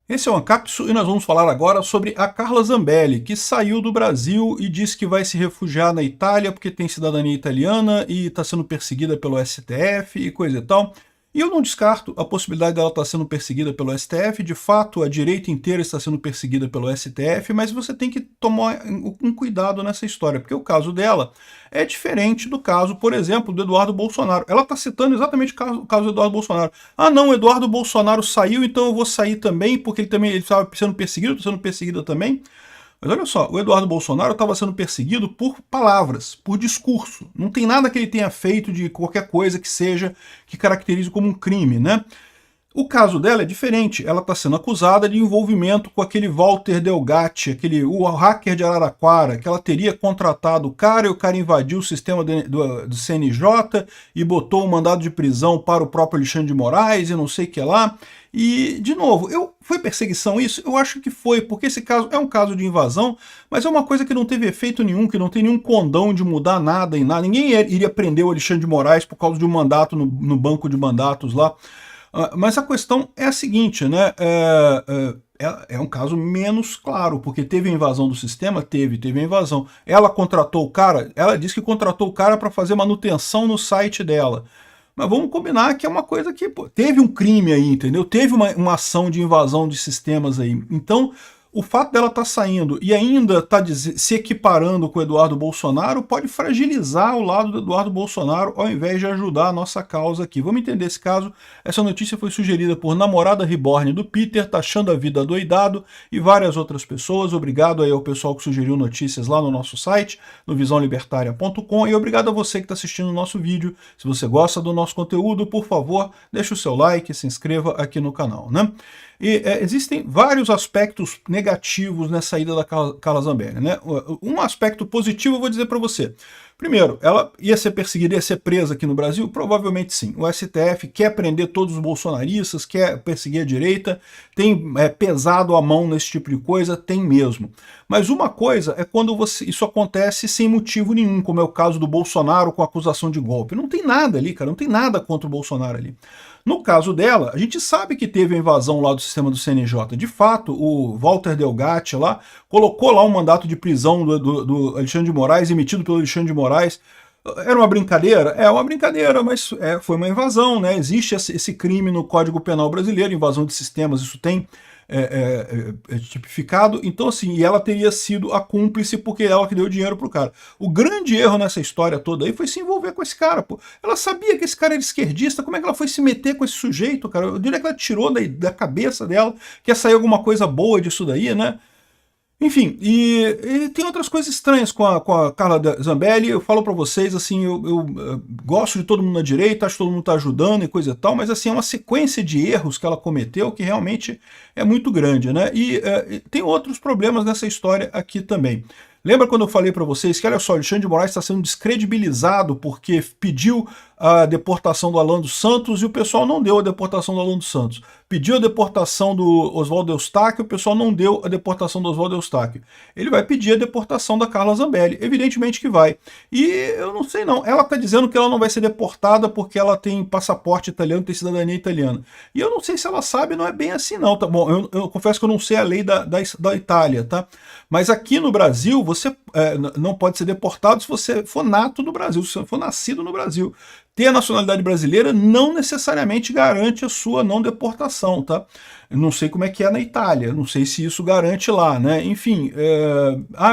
Esse é o Ancapsu e nós vamos falar agora sobre a Carla Zambelli, que saiu do Brasil e disse que vai se refugiar na Itália porque tem cidadania italiana e está sendo perseguida pelo STF e coisa e tal. E eu não descarto a possibilidade dela estar sendo perseguida pelo STF, de fato a direita inteira está sendo perseguida pelo STF, mas você tem que tomar um cuidado nessa história, porque o caso dela é diferente do caso, por exemplo, do Eduardo Bolsonaro. Ela está citando exatamente o caso do Eduardo Bolsonaro. Ah não, Eduardo Bolsonaro saiu, então eu vou sair também, porque ele estava sendo perseguido, eu estou sendo perseguida também. Mas olha só, o Eduardo Bolsonaro estava sendo perseguido por palavras, por discurso. Não tem nada que ele tenha feito de qualquer coisa que seja, que caracterize como um crime, né? O caso dela é diferente, ela está sendo acusada de envolvimento com aquele Walter Delgatti, o hacker de Araraquara, que ela teria contratado o cara e o cara invadiu o sistema do CNJ e botou um mandado de prisão para o próprio Alexandre de Moraes e não sei o que lá. E, de novo, foi perseguição isso? Eu acho que foi, porque esse caso é um caso de invasão, mas é uma coisa que não teve efeito nenhum, que não tem nenhum condão de mudar nada em nada. Ninguém iria prender o Alexandre de Moraes por causa de um mandato no banco de mandatos lá. Mas a questão é a seguinte, né? É um caso menos claro, porque teve a invasão do sistema? Teve a invasão. Ela contratou o cara? Ela disse que contratou o cara para fazer manutenção no site dela. Mas vamos combinar que é uma coisa que teve um crime aí, entendeu? Teve uma ação de invasão de sistemas aí. Então, o fato dela estar saindo e ainda estar se equiparando com o Eduardo Bolsonaro pode fragilizar o lado do Eduardo Bolsonaro ao invés de ajudar a nossa causa aqui. Vamos entender esse caso. Essa notícia foi sugerida por Namorada Reborn do Peter, Taxando a Vida Doidado e várias outras pessoas. Obrigado aí ao pessoal que sugeriu notícias lá no nosso site, no visãolibertaria.com, e obrigado a você que está assistindo o nosso vídeo. Se você gosta do nosso conteúdo, por favor, deixe o seu like e se inscreva aqui no canal, né? E existem vários aspectos negativos nessa ida da Carla Zambelli, né? Um aspecto positivo eu vou dizer para você. Primeiro, ela ia ser perseguida, ia ser presa aqui no Brasil? Provavelmente sim. O STF quer prender todos os bolsonaristas, quer perseguir a direita, tem pesado a mão nesse tipo de coisa, tem mesmo. Mas uma coisa é quando isso acontece sem motivo nenhum, como é o caso do Bolsonaro com acusação de golpe. Não tem nada ali, cara, não tem nada contra o Bolsonaro ali. No caso dela, a gente sabe que teve a invasão lá do sistema do CNJ. De fato, o Walter Delgatti lá colocou lá um mandato de prisão do Alexandre de Moraes, emitido pelo Alexandre de Moraes. Era uma brincadeira? É uma brincadeira, mas foi uma invasão, né? Existe esse crime no Código Penal brasileiro, invasão de sistemas, isso tem tipificado. Então, assim, e ela teria sido a cúmplice porque ela que deu dinheiro pro cara. O grande erro nessa história toda aí foi se envolver com esse cara, pô. Ela sabia que esse cara era esquerdista, como é que ela foi se meter com esse sujeito, cara? Eu diria que ela tirou da cabeça dela que ia sair alguma coisa boa disso daí, né? Enfim, e tem outras coisas estranhas com a Carla Zambelli. Eu falo pra vocês, assim, eu gosto de todo mundo na direita, acho que todo mundo tá ajudando e coisa e tal, mas assim, é uma sequência de erros que ela cometeu que realmente é muito grande, né? E tem outros problemas nessa história aqui também. Lembra quando eu falei para vocês que, olha só, Alexandre de Moraes está sendo descredibilizado porque pediu a deportação do Alan dos Santos e o pessoal não deu a deportação do Alan dos Santos. Pediu a deportação do Oswaldo Eustáquio, o pessoal não deu a deportação do Oswaldo Eustáquio. Ele vai pedir a deportação da Carla Zambelli, evidentemente que vai. E eu não sei não, ela está dizendo que ela não vai ser deportada porque ela tem passaporte italiano, tem cidadania italiana. E eu não sei se ela sabe, não é bem assim não, tá bom? Eu confesso que eu não sei a lei da Itália, tá? Mas aqui no Brasil, você não pode ser deportado se você for nato no Brasil, se você for nascido no Brasil. Ter a nacionalidade brasileira não necessariamente garante a sua não deportação, tá? Eu não sei como é que é na Itália, não sei se isso garante lá, né? Enfim,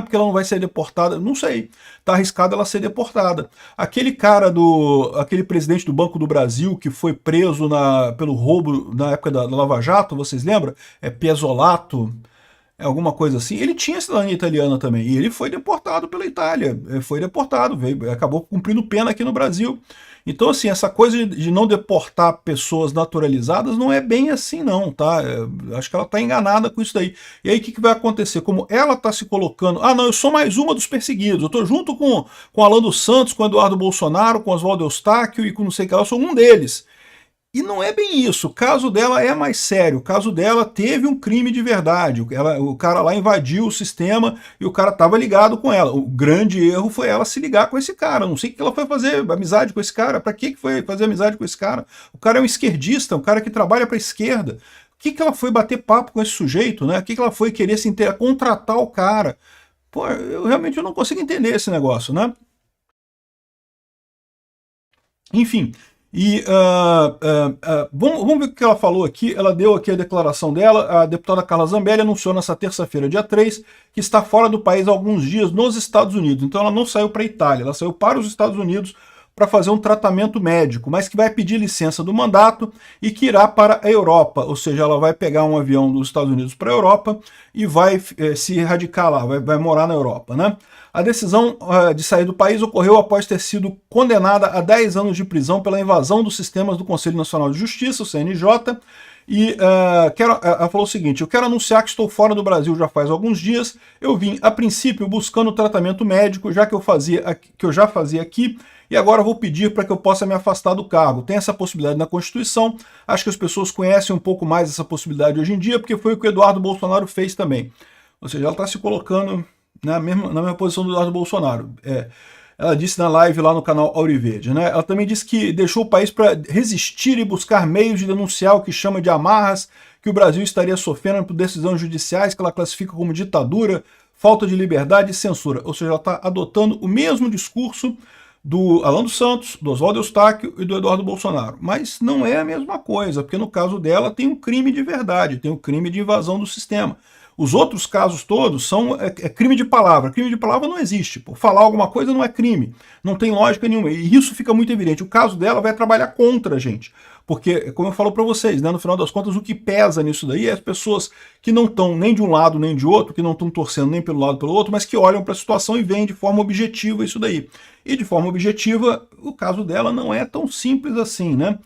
porque ela não vai ser deportada, não sei. Tá arriscado ela ser deportada. Aquele aquele presidente do Banco do Brasil que foi preso pelo roubo na época da Lava Jato, vocês lembram? Pesolato, alguma coisa assim. Ele tinha cidadania italiana também, e ele foi deportado pela Itália, foi deportado, acabou cumprindo pena aqui no Brasil. Então, assim, essa coisa de não deportar pessoas naturalizadas não é bem assim não, tá? Acho que ela está enganada com isso daí. E aí o que vai acontecer? Como ela está se colocando, não, eu sou mais uma dos perseguidos, eu estou junto com Alan dos Santos, com Eduardo Bolsonaro, com Oswaldo Eustáquio e com não sei o que lá, eu sou um deles. E não é bem isso, o caso dela é mais sério, o caso dela teve um crime de verdade, o cara lá invadiu o sistema e o cara estava ligado com ela. O grande erro foi ela se ligar com esse cara, não sei o que ela foi fazer amizade com esse cara, para que foi fazer amizade com esse cara? O cara é um esquerdista, um cara que trabalha para a esquerda. que ela foi bater papo com esse sujeito, né? O que ela foi querer contratar o cara? Pô, eu realmente não consigo entender esse negócio, né? Enfim, vamos ver o que ela falou aqui. Ela deu aqui a declaração dela. A deputada Carla Zambelli anunciou nessa terça-feira, dia 3, que está fora do país há alguns dias nos Estados Unidos. Então ela não saiu para a Itália, ela saiu para os Estados Unidos para fazer um tratamento médico, mas que vai pedir licença do mandato e que irá para a Europa, ou seja, ela vai pegar um avião dos Estados Unidos para a Europa e vai se radicar lá, vai morar na Europa, né? A decisão de sair do país ocorreu após ter sido condenada a 10 anos de prisão pela invasão dos sistemas do Conselho Nacional de Justiça, o CNJ, e ela falou o seguinte: eu quero anunciar que estou fora do Brasil já faz alguns dias. Eu vim, a princípio, buscando tratamento médico, já que eu já fazia aqui, e agora vou pedir para que eu possa me afastar do cargo. Tem essa possibilidade na Constituição. Acho que as pessoas conhecem um pouco mais essa possibilidade hoje em dia, porque foi o que o Eduardo Bolsonaro fez também. Ou seja, ela está se colocando na mesma posição do Eduardo Bolsonaro. Ela disse na live lá no canal Auriverde, né? Ela também disse que deixou o país para resistir e buscar meios de denunciar o que chama de amarras que o Brasil estaria sofrendo por decisões judiciais que ela classifica como ditadura, falta de liberdade e censura. Ou seja, ela está adotando o mesmo discurso do Alan dos Santos, do Oswaldo Eustáquio e do Eduardo Bolsonaro. Mas não é a mesma coisa, porque no caso dela tem um crime de verdade, tem um crime de invasão do sistema. Os outros casos todos são crime de palavra. Crime de palavra não existe. Pô. Falar alguma coisa não é crime. Não tem lógica nenhuma. E isso fica muito evidente. O caso dela vai trabalhar contra a gente. Porque, como eu falo para vocês, né, no final das contas, o que pesa nisso daí é as pessoas que não estão nem de um lado nem de outro, que não estão torcendo nem pelo lado nem pelo outro, mas que olham para a situação e veem de forma objetiva isso daí. E de forma objetiva, o caso dela não é tão simples assim, né?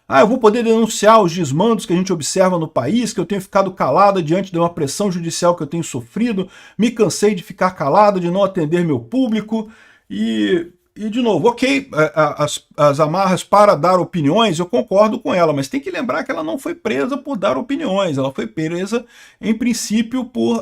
Eu vou poder denunciar os desmandos que a gente observa no país, que eu tenho ficado calada diante de uma pressão judicial que eu tenho sofrido, me cansei de ficar calada, de não atender meu público, e de novo, ok, as amarras para dar opiniões, eu concordo com ela, mas tem que lembrar que ela não foi presa por dar opiniões, ela foi presa, em princípio, por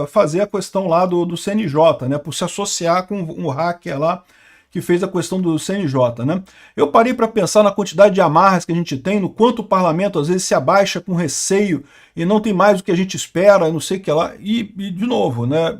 fazer a questão lá do CNJ, né, por se associar com um hacker lá, que fez a questão do CNJ, né? Eu parei para pensar na quantidade de amarras que a gente tem, no quanto o parlamento às vezes se abaixa com receio e não tem mais o que a gente espera, não sei o que lá, e de novo, né?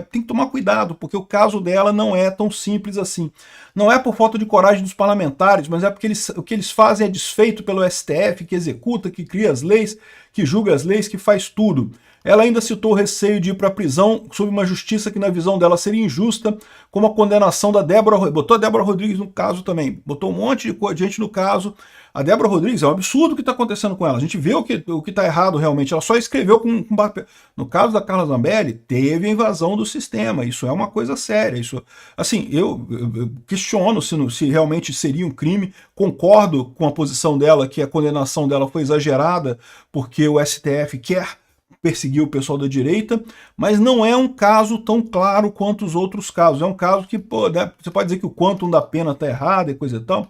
Tem que tomar cuidado, porque o caso dela não é tão simples assim. Não é por falta de coragem dos parlamentares, mas é porque o que eles fazem é desfeito pelo STF, que executa, que cria as leis, que julga as leis, que faz tudo. Ela ainda citou o receio de ir para a prisão sob uma justiça que, na visão dela, seria injusta, como a condenação da Débora Rodrigues. Botou a Débora Rodrigues no caso também, botou um monte de gente no caso. A Débora Rodrigues, é um absurdo o que está acontecendo com ela. A gente vê o que está errado realmente. Ela só escreveu com papel. No caso da Carla Zambelli, teve a invasão do sistema. Isso é uma coisa séria. Isso, assim, eu questiono se realmente seria um crime. Concordo com a posição dela que a condenação dela foi exagerada, porque o STF quer perseguir o pessoal da direita, mas não é um caso tão claro quanto os outros casos. É um caso que, pô, né, você pode dizer que o quantum da pena está errado e coisa e tal.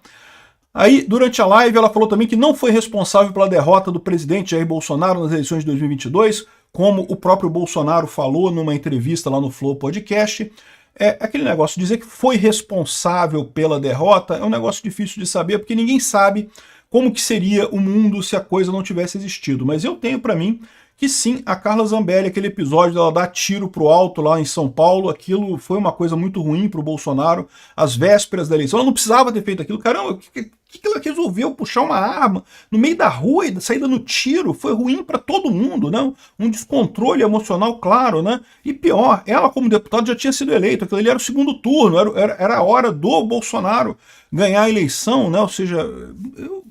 Aí, durante a live, ela falou também que não foi responsável pela derrota do presidente Jair Bolsonaro nas eleições de 2022, como o próprio Bolsonaro falou numa entrevista lá no Flow Podcast. É aquele negócio, dizer que foi responsável pela derrota é um negócio difícil de saber, porque ninguém sabe como que seria o mundo se a coisa não tivesse existido. Mas eu tenho para mim que sim, a Carla Zambelli, aquele episódio dela dar tiro pro alto lá em São Paulo, aquilo foi uma coisa muito ruim pro Bolsonaro, às vésperas da eleição. Ela não precisava ter feito aquilo. Caramba, o que ela resolveu? Puxar uma arma no meio da rua e sair dando tiro? Foi ruim para todo mundo, né? Um descontrole emocional claro, né? E pior, ela como deputada já tinha sido eleita, aquilo ali era o segundo turno, era a hora do Bolsonaro ganhar a eleição, né? Ou seja,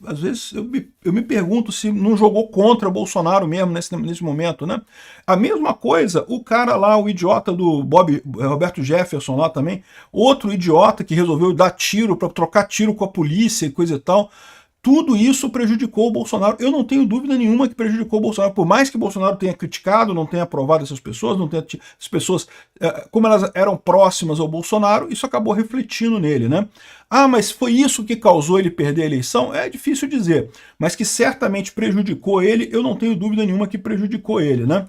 às vezes eu me pergunto se não jogou contra o Bolsonaro mesmo nesse momento, né? A mesma coisa, o cara lá, o idiota do Roberto Jefferson lá também, outro idiota que resolveu dar tiro para trocar tiro com a polícia e coisa e tal. Tudo isso prejudicou o Bolsonaro. Eu não tenho dúvida nenhuma que prejudicou o Bolsonaro. Por mais que o Bolsonaro tenha criticado, não tenha aprovado essas pessoas, não tenha as pessoas, como elas eram próximas ao Bolsonaro, isso acabou refletindo nele, né? Mas foi isso que causou ele perder a eleição? É difícil dizer, mas que certamente prejudicou ele, eu não tenho dúvida nenhuma que prejudicou ele, né?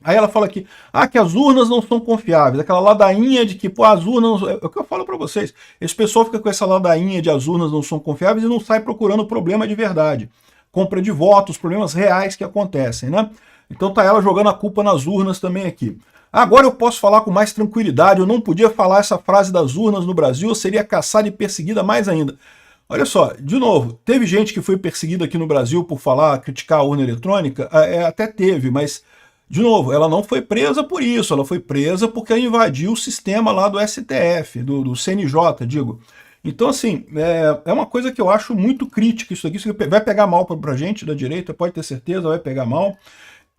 Aí ela fala aqui, que as urnas não são confiáveis, aquela ladainha de que, pô, as urnas... É o que eu falo para vocês, esse pessoal fica com essa ladainha de as urnas não são confiáveis e não sai procurando problema de verdade. Compra de votos, problemas reais que acontecem, né? Então tá ela jogando a culpa nas urnas também aqui. Agora eu posso falar com mais tranquilidade, eu não podia falar essa frase das urnas no Brasil, eu seria caçada e perseguida mais ainda. Olha só, de novo, teve gente que foi perseguida aqui no Brasil por falar, criticar a urna eletrônica? Até teve, mas, de novo, ela não foi presa por isso, ela foi presa porque ela invadiu o sistema lá do STF, do CNJ, digo. Então, assim, é uma coisa que eu acho muito crítica isso aqui vai pegar mal pra gente da direita, pode ter certeza, vai pegar mal.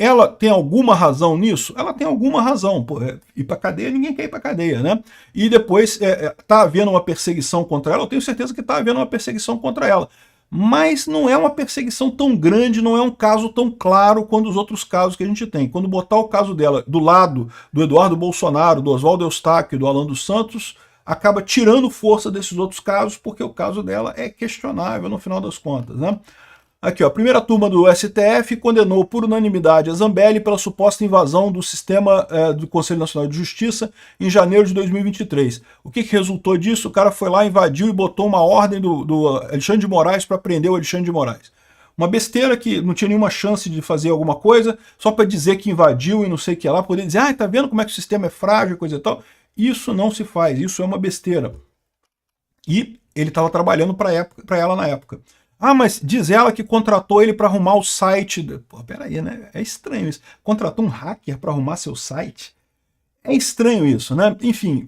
Ela tem alguma razão nisso? Ela tem alguma razão. Pô, ir para cadeia, ninguém quer ir para cadeia, né? E depois tá havendo uma perseguição contra ela, eu tenho certeza que tá havendo uma perseguição contra ela. Mas não é uma perseguição tão grande, não é um caso tão claro quanto os outros casos que a gente tem. Quando botar o caso dela do lado do Eduardo Bolsonaro, do Oswaldo Eustáquio e do Alan dos Santos, acaba tirando força desses outros casos, porque o caso dela é questionável no final das contas, né? Aqui, ó, a primeira turma do STF condenou por unanimidade a Zambelli pela suposta invasão do sistema do Conselho Nacional de Justiça em janeiro de 2023. O que resultou disso? O cara foi lá, invadiu e botou uma ordem do Alexandre de Moraes para prender o Alexandre de Moraes. Uma besteira que não tinha nenhuma chance de fazer alguma coisa, só para dizer que invadiu e não sei o que lá, poder dizer, tá vendo como é que o sistema é frágil e coisa e tal. Isso não se faz, isso é uma besteira. E ele estava trabalhando para ela na época. Mas diz ela que contratou ele para arrumar o site. Pô, peraí, né? É estranho isso. Contratou um hacker para arrumar seu site? É estranho isso, né? Enfim,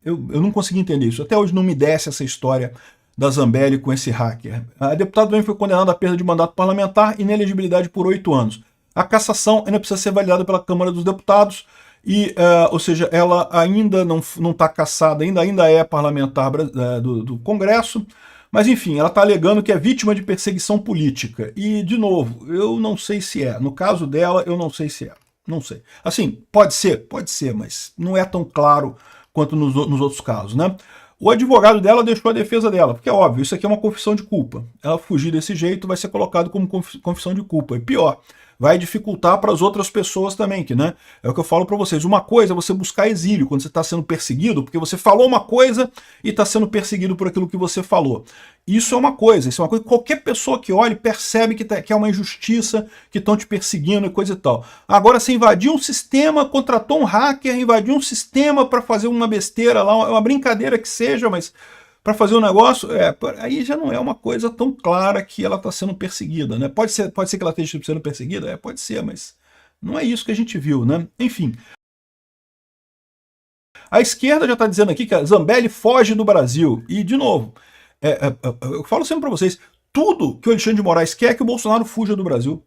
eu não consegui entender isso. Até hoje não me desce essa história da Zambelli com esse hacker. A deputada também foi condenada à perda de mandato parlamentar e inelegibilidade por 8 anos. A cassação ainda precisa ser validada pela Câmara dos Deputados, ou seja, ela ainda não está cassada, ainda é parlamentar do Congresso. Mas, enfim, ela está alegando que é vítima de perseguição política. E, de novo, eu não sei se é. No caso dela, eu não sei se é. Não sei. Assim, pode ser, mas não é tão claro quanto nos outros casos, né? O advogado dela deixou a defesa dela, porque é óbvio, isso aqui é uma confissão de culpa. Ela fugir desse jeito vai ser colocado como confissão de culpa. E pior, vai dificultar para as outras pessoas também, que, né? É o que eu falo para vocês. Uma coisa é você buscar exílio quando você está sendo perseguido, porque você falou uma coisa e está sendo perseguido por aquilo que você falou. Isso é uma coisa que qualquer pessoa que olhe percebe que é uma injustiça, que estão te perseguindo e coisa e tal. Agora, você invadiu um sistema, contratou um hacker, invadiu um sistema para fazer uma besteira lá, uma brincadeira que seja, mas para fazer um negócio, aí já não é uma coisa tão clara que ela está sendo perseguida, né? Pode ser que ela esteja sendo perseguida? Pode ser, mas não é isso que a gente viu, né? Enfim. A esquerda já está dizendo aqui que a Zambelli foge do Brasil. E, de novo, eu falo sempre para vocês, tudo que o Alexandre de Moraes quer é que o Bolsonaro fuja do Brasil.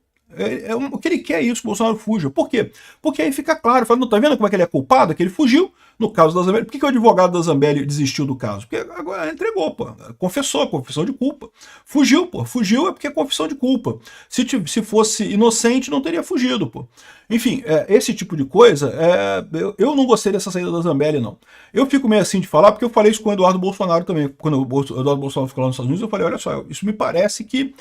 O que ele quer é isso, que o Bolsonaro fuja. Por quê? Porque aí fica claro, fala, não tá vendo como é que ele é culpado? Que ele fugiu no caso da Zambelli. Por que o advogado da Zambelli desistiu do caso? Porque agora entregou, pô. Confissão de culpa. Fugiu, pô. Fugiu é porque é confissão de culpa. Se fosse inocente, não teria fugido, pô. Enfim, esse tipo de coisa, eu não gostei dessa saída da Zambelli, não. Eu fico meio assim de falar, porque eu falei isso com o Eduardo Bolsonaro também. Quando o Eduardo Bolsonaro ficou lá nos Estados Unidos, eu falei, olha só, isso me parece que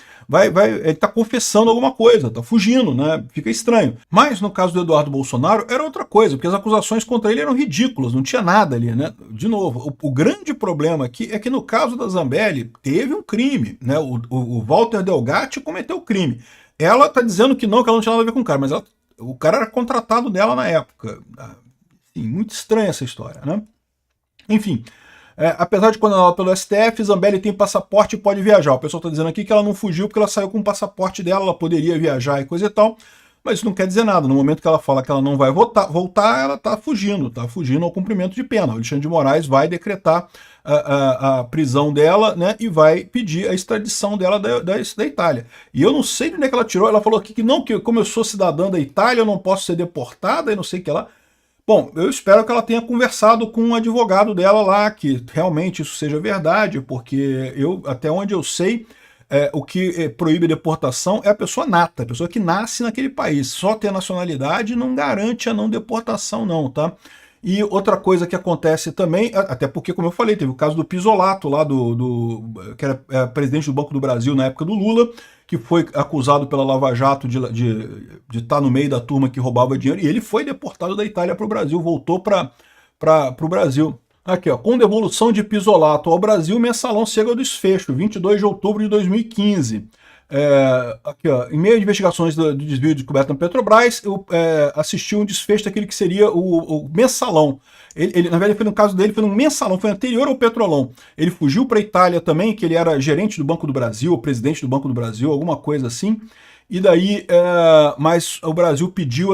ele tá confessando alguma coisa, tá fugindo, né? Fica estranho. Mas no caso do Eduardo Bolsonaro, era outra coisa, porque as acusações contra ele eram ridículas, não tinha nada ali, né? De novo, o grande problema aqui é que no caso da Zambelli, teve um crime, né? O Walter Delgatti cometeu o crime. Ela tá dizendo que ela não tinha nada a ver com o cara, mas o cara era contratado dela na época. Sim, muito estranha essa história, né? Enfim, apesar de condenada pelo STF, Zambelli tem passaporte e pode viajar. O pessoal está dizendo aqui que ela não fugiu porque ela saiu com o passaporte dela, ela poderia viajar e coisa e tal, mas isso não quer dizer nada. No momento que ela fala que ela não vai voltar, ela está fugindo ao cumprimento de pena. O Alexandre de Moraes vai decretar a prisão dela, né, e vai pedir a extradição dela da Itália. E eu não sei de onde é que ela tirou, ela falou aqui que como eu sou cidadã da Itália, eu não posso ser deportada e não sei o que lá. Bom, eu espero que ela tenha conversado com um advogado dela lá, que realmente isso seja verdade, porque até onde eu sei, o que proíbe a deportação é a pessoa nata, a pessoa que nasce naquele país. Só ter nacionalidade não garante a não deportação não, tá? E outra coisa que acontece também, até porque, como eu falei, teve o caso do Pisolato, lá que era presidente do Banco do Brasil na época do Lula, que foi acusado pela Lava Jato de estar no meio da turma que roubava dinheiro, e ele foi deportado da Itália para o Brasil, voltou para o Brasil. Aqui, ó, com devolução de Pisolato ao Brasil, mensalão chega ao desfecho, 22 de outubro de 2015. Aqui, ó, em meio a investigações do desvio descoberto na Petrobras, eu assisti um desfecho daquele que seria o mensalão. Na verdade, no caso dele, foi um mensalão, foi anterior ao Petrolão. Ele fugiu para a Itália também, que ele era gerente do Banco do Brasil, ou presidente do Banco do Brasil, alguma coisa assim. E daí, mas o Brasil pediu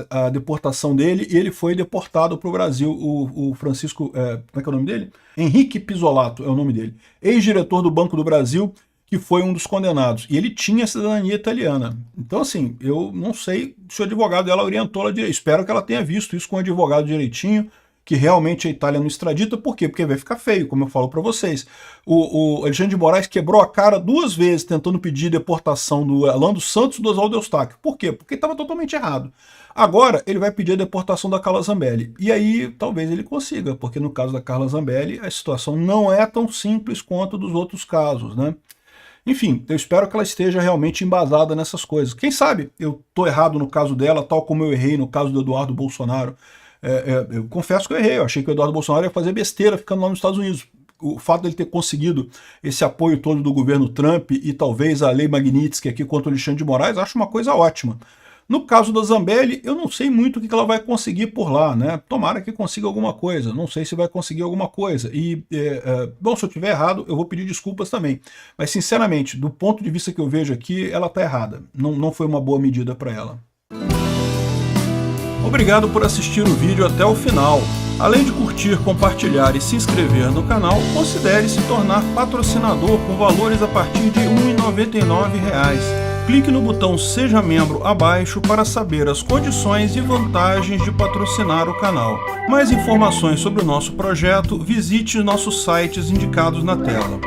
a deportação dele e ele foi deportado para o Brasil. O Francisco, como é que é o nome dele? Henrique Pisolato é o nome dele. Ex-diretor do Banco do Brasil, que foi um dos condenados. E ele tinha cidadania italiana. Então, assim, eu não sei se o advogado dela orientou ela direito. Espero que ela tenha visto isso com o advogado direitinho, que realmente a Itália não extradita. Por quê? Porque vai ficar feio, como eu falo para vocês. O Alexandre de Moraes quebrou a cara 2 vezes tentando pedir deportação do Alan dos Santos e do Oswaldo Eustáquio. Por quê? Porque estava totalmente errado. Agora, ele vai pedir a deportação da Carla Zambelli. E aí, talvez ele consiga, porque no caso da Carla Zambelli, a situação não é tão simples quanto dos outros casos, né? Enfim, eu espero que ela esteja realmente embasada nessas coisas. Quem sabe eu estou errado no caso dela, tal como eu errei no caso do Eduardo Bolsonaro. Eu confesso que eu errei, eu achei que o Eduardo Bolsonaro ia fazer besteira ficando lá nos Estados Unidos. O fato dele ter conseguido esse apoio todo do governo Trump e talvez a lei Magnitsky aqui contra o Alexandre de Moraes, acho uma coisa ótima. No caso da Zambelli, eu não sei muito o que ela vai conseguir por lá, né? Tomara que consiga alguma coisa, não sei se vai conseguir alguma coisa. E, bom, se eu estiver errado, eu vou pedir desculpas também. Mas, sinceramente, do ponto de vista que eu vejo aqui, ela está errada. Não foi uma boa medida para ela. Obrigado por assistir o vídeo até o final. Além de curtir, compartilhar e se inscrever no canal, considere se tornar patrocinador com valores a partir de R$ 1,99. Clique no botão Seja Membro abaixo para saber as condições e vantagens de patrocinar o canal. Mais informações sobre o nosso projeto, visite nossos sites indicados na tela.